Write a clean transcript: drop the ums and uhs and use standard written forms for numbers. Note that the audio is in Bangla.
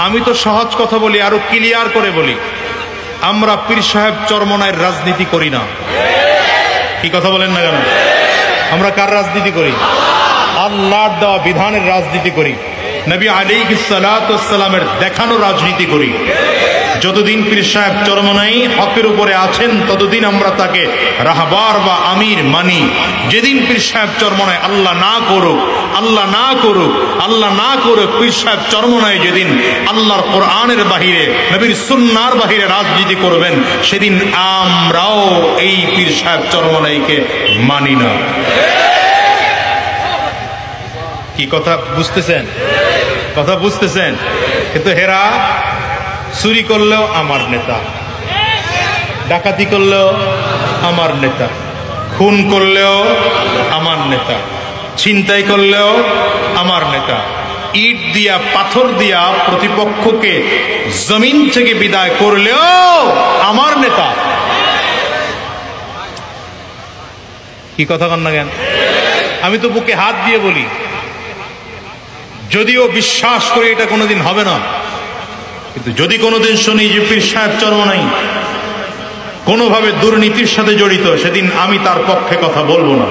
আমি তো সহজ কথা বলি, আরো ক্লিয়ার করে বলি, আমরা পীর সাহেব চরমনায়ের রাজনীতি করি না। কি কথা বলেন না কেন? আমরা কার রাজনীতি করি? আল্লাহর দেওয়া বিধানের রাজনীতি করি, নবী আলাইহিস সালাতু ওয়াস সালামের দেখানো রাজনীতি করি। যতদিন পীর সাহেব চরমনাই হকের উপরে আছেন ততদিন আমরা তাকে রাহবার বা আমির মানি। যেদিন পীর সাহেব চরমনাই আল্লাহ না করুক, আল্লাহ না করুক, আল্লাহ না করুক, পীর সাহেব চরমনাই যেদিন আল্লাহর কোরআনের বাহিরে, নবীর সুন্নাহর বাহিরে রাজনীতি করবেন, সেদিন আমরাও এই পীর সাহেব চরমনাইকে মানি না। কি কথা বুঝতেছেন? কথা বুঝতেছেন? কিন্তু হেরা চুরি করলেও আমার নেতা, ডাকাতি করলেও আমার নেতা, খুন করলেও আমার নেতা, ছিনতাই করলেও আমার নেতা, ইট দিয়া পাথর দিয়া প্রতিপক্ষকে জমিন থেকে বিদায় করলেও আমার নেতা। কি কথা কন না কেন? আমি তো বুকে হাত দিয়ে বলি, যদিও বিশ্বাস করি এটা কোনোদিন হবে না, কিন্তু যদি কোনোদিন শুনি যে পীর সাহেব চরমনাই কোনোভাবে দুর্নীতির সাথে জড়িত, সেদিন আমি তার পক্ষে কথা বলবো না।